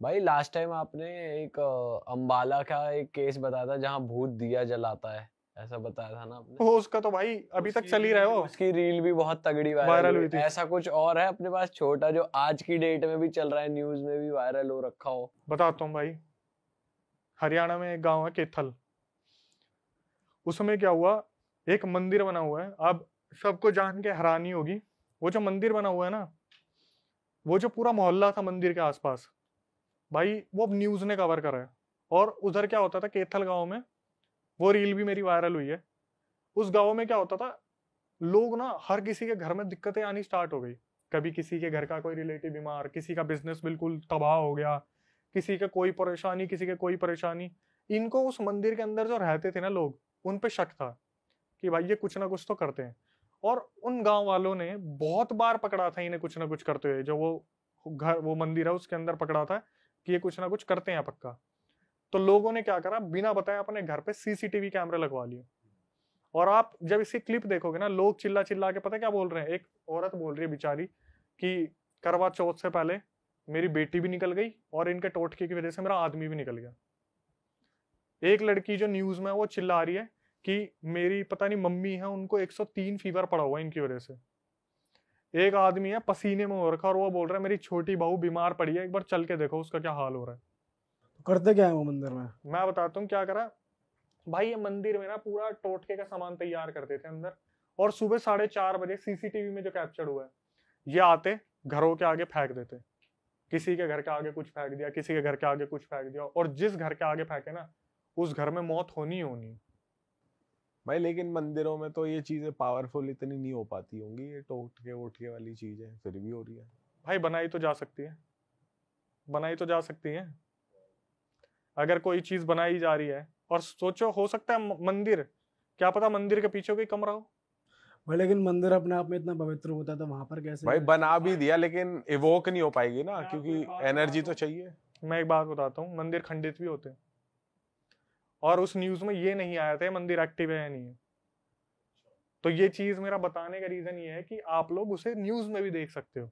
भाई last time आपने एक अंबाला का एक केस बताया था जहाँ भूत दिया जलाता है, ऐसा बताया था ना आपने। वो उसका तो भाई अभी तक चल ही रहा है, वो उसकी रील भी बहुत तगड़ी वायरल वायरल हुई। हुई थी। ऐसा कुछ और है अपने पास छोटा जो आज की डेट में भी चल रहा है, न्यूज में भी वायरल हो रखा हो? बताता हूँ भाई। हरियाणा में एक गांव है केथल। उसमें क्या हुआ, एक मंदिर बना हुआ है। अब सबको जान के हैरानी होगी, वो जो मंदिर बना हुआ है ना, वो जो पूरा मोहल्ला था मंदिर के आसपास, भाई वो अब न्यूज ने कवर करा है। और उधर क्या होता था केथल गांव में, वो रील भी मेरी वायरल हुई है। उस गांव में क्या होता था, लोग ना हर किसी के घर में दिक्कतें आनी स्टार्ट हो गई। कभी किसी के घर का कोई रिलेटिव बीमार, किसी का बिजनेस बिल्कुल तबाह हो गया, किसी का कोई परेशानी, किसी के कोई परेशानी। इनको उस मंदिर के अंदर जो रहते थे ना लोग, उन पे शक था कि भाई ये कुछ ना कुछ तो करते हैं। और उन गांव वालों ने बहुत बार पकड़ा था इन्हें कुछ ना कुछ करते हुए। जो वो घर, वो मंदिर है उसके अंदर पकड़ा था कि ये कुछ ना कुछ करते हैं पक्का। तो लोगों ने क्या करा, बिना बताए अपने घर पे सीसीटीवी कैमरे लगवा लिए। और आप जब इसकी क्लिप देखोगे ना, लोग चिल्ला चिल्ला के पता क्या बोल रहे हैं। एक औरत बोल रही है बेचारी कि करवा चौथ से पहले मेरी बेटी भी निकल गई और इनके टोटके की वजह से मेरा आदमी भी निकल गया। एक लड़की जो न्यूज में है, वो चिल्ला रही है कि मेरी पता नहीं मम्मी है, उनको 103 फीवर पड़ा हुआ है इनकी वजह से। एक आदमी है पसीने में हो रखा और वो बोल रहा है मेरी छोटी बहू बीमार पड़ी है, एक बार चल के देखो उसका क्या हाल हो रहा है। तो करते क्या है वो मंदिर में? मैं बताता हूँ क्या करा। भाई ये मंदिर में ना पूरा टोटके का सामान तैयार करते थे अंदर। और सुबह 4:30 बजे सीसीटीवी में जो कैप्चर हुआ है, ये आते घरों के आगे फेंक देते। किसी के घर के आगे कुछ फेंक दिया, किसी के घर के आगे कुछ फेंक दिया, और जिस घर के आगे फेंके ना, उस घर में मौत होनी ही होनी है। भाई लेकिन मंदिरों में तो ये चीजें पावरफुल इतनी नहीं हो पाती होंगी, ये टोटके वोटके वाली चीजें फिर भी हो रही है। भाई बनाई तो जा सकती है, बनाई तो जा सकती है। अगर कोई चीज बनाई जा रही है, और सोचो हो सकता है मंदिर, क्या पता मंदिर के पीछे कोई कमरा हो। भाई लेकिन मंदिर अपने आप में इतना पवित्र होता है तो वहां पर कैसे? भाई बना भी दिया लेकिन इवोक नहीं हो पाएगी ना, क्योंकि एनर्जी तो चाहिए। मैं एक बात बताता हूँ, मंदिर खंडित भी होते हैं। और उस न्यूज में ये नहीं आया था मंदिर एक्टिव है या नहीं है। तो ये चीज मेरा बताने का रीजन ये है कि आप लोग उसे न्यूज में भी देख सकते हो।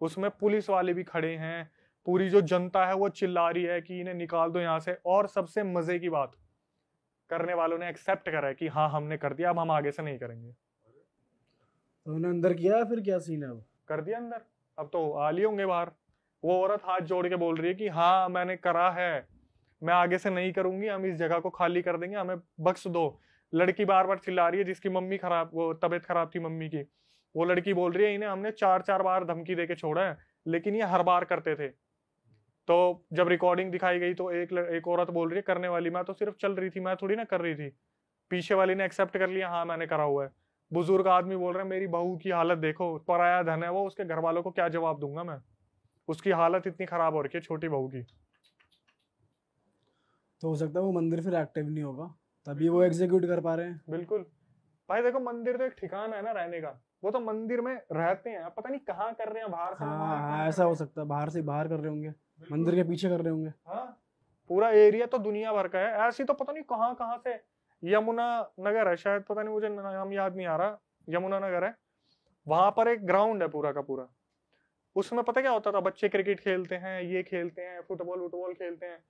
उसमें पुलिस वाले भी खड़े हैं, पूरी जो जनता है वो चिल्ला रही है कि इन्हें निकाल दो यहाँ से। और सबसे मजे की बात, करने वालों ने एक्सेप्ट करा है कि हाँ हमने कर दिया, अब हम आगे से नहीं करेंगे। तो उन्होंने अंदर किया है, फिर क्या सीन है अब? कर दिया अंदर, अब तो आ लिए होंगे बाहर। वो औरत हाथ जोड़ के बोल रही है कि हाँ मैंने करा है, मैं आगे से नहीं करूंगी, हम इस जगह को खाली कर देंगे, हमें बख्श दो। लड़की बार बार चिल्ला रही है, जिसकी मम्मी खराब, वो तबीयत खराब थी मम्मी की। वो लड़की बोल रही है इन्हें हमने 4-4 बार धमकी देके छोड़ा है, लेकिन ये हर बार करते थे। तो जब रिकॉर्डिंग दिखाई गई तो एक औरत बोल रही है करने वाली, मैं तो सिर्फ चल रही थी, मैं थोड़ी ना कर रही थी। पीछे वाली ने एक्सेप्ट कर लिया, हाँ मैंने करा हुआ है। बुजुर्ग आदमी बोल रहे हैं मेरी बहू की हालत देखो, पराया धन है वो, उसके घर वालों को क्या जवाब दूंगा मैं, उसकी हालत इतनी खराब हो रखी है छोटी बहू की। तो हो सकता है वो मंदिर फिर एक्टिव नहीं होगा, तभी वो एग्जीक्यूट कर पा रहे हैं। बिल्कुल। भाई देखो मंदिर तो एक ठिकाना है ना रहने का, वो तो मंदिर में रहते हैं, पता नहीं कहाँ कर रहे हैं, बाहर से हाँ मंगाया, हाँ, कहाँ कर ऐसा रहे हो हैं। सकता है, बाहर से बाहर कर रहे होंगे, मंदिर के पीछे कर रहे होंगे। हाँ, पूरा एरिया तो दुनिया भर का है ऐसी, तो पता नहीं कहाँ कहाँ से। यमुना नगर है शायद, पता नहीं मुझे नाम याद नहीं आ रहा, यमुना नगर है। वहां पर एक ग्राउंड है पूरा का पूरा। उसमें पता क्या होता था, बच्चे क्रिकेट खेलते हैं, ये खेलते हैं, फुटबॉल वुटबॉल खेलते हैं।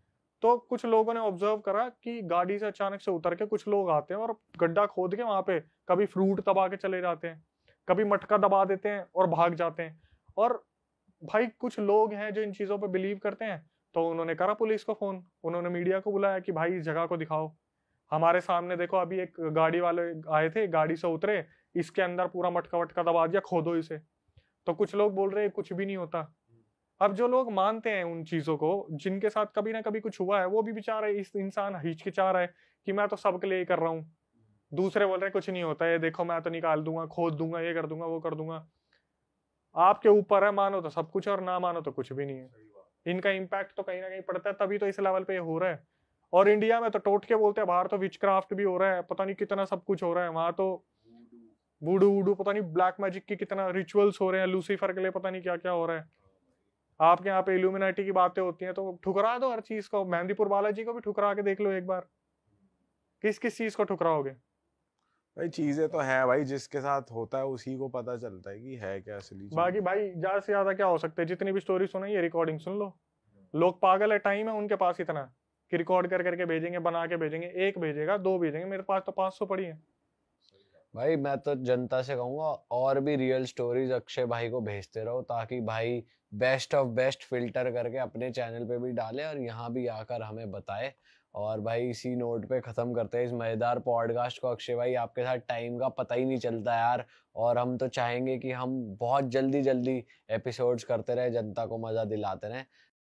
तो कुछ लोगों ने ऑब्जर्व करा कि गाड़ी से अचानक से उतर के कुछ लोग आते हैं और गड्ढा खोद के वहां पे कभी फ्रूट दबा के चले जाते हैं, कभी मटका दबा देते हैं और भाग जाते हैं। और भाई कुछ लोग हैं जो इन चीजों पे बिलीव करते हैं। तो उन्होंने करा पुलिस को फोन, उन्होंने मीडिया को बुलाया कि भाई इस जगह को दिखाओ, हमारे सामने देखो अभी एक गाड़ी वाले आए थे, गाड़ी से उतरे, इसके अंदर पूरा मटका वटका दबा दिया, खोदो इसे। तो कुछ लोग बोल रहे हैं कुछ भी नहीं होता। अब जो लोग मानते हैं उन चीजों को, जिनके साथ कभी ना कभी कुछ हुआ है, वो भी बेचारे इस इंसान हिचकिचा रहा है कि मैं तो सबके लिए ही कर रहा हूँ। दूसरे बोल रहे हैं कुछ नहीं होता है, देखो मैं तो निकाल दूंगा, खोद दूंगा, ये कर दूंगा, वो कर दूंगा। आपके ऊपर है, मानो तो सब कुछ और ना मानो तो कुछ भी नहीं है। इनका इम्पैक्ट तो कहीं ना कहीं पड़ता है, तभी तो इस लेवल पे ये हो रहा है। और इंडिया में तो टोटके बोलते हैं, बाहर तो विचक्राफ्ट भी हो रहा है, पता नहीं कितना सब कुछ हो रहा है वहां तो। वूडू वूडू पता नहीं ब्लैक मैजिक की कितना रिचुअल्स हो रहे हैं, लूसीफर के लिए पता नहीं क्या क्या हो रहा है। आपके यहाँ पे इल्यूमिनाटी की बातें होती हैं, तो ठुकरा दो हर चीज को। मेहंदीपुर बालाजी को भी ठुकरा के देख लो एक बार, किस किस चीज को ठुकराओगे। भाई चीजें तो है भाई, जिसके साथ होता है उसी को पता चलता है कि है क्या असली चीज। बाकी भाई ज्यादा से ज्यादा क्या हो सकता है, जितनी भी स्टोरी सुनाई ये रिकॉर्डिंग सुन लो, लोग पागल है, टाइम है उनके पास इतना कि रिकॉर्ड कर करके भेजेंगे, बना के भेजेंगे, एक भेजेगा, 2 भेजेंगे, मेरे पास तो 500 पड़ी है। भाई मैं तो जनता से कहूंगा और भी रियल स्टोरीज अक्षय भाई को भेजते रहो, ताकि भाई बेस्ट ऑफ बेस्ट फिल्टर करके अपने चैनल पे भी डाले और यहाँ भी आकर हमें बताए। और भाई इसी नोट पे खत्म करते हैं इस मजेदार पॉडकास्ट को। अक्षय भाई आपके साथ टाइम का पता ही नहीं चलता यार, और हम तो चाहेंगे कि हम बहुत जल्दी जल्दी एपिसोड्स करते रहे, जनता को मजा दिलाते रहे।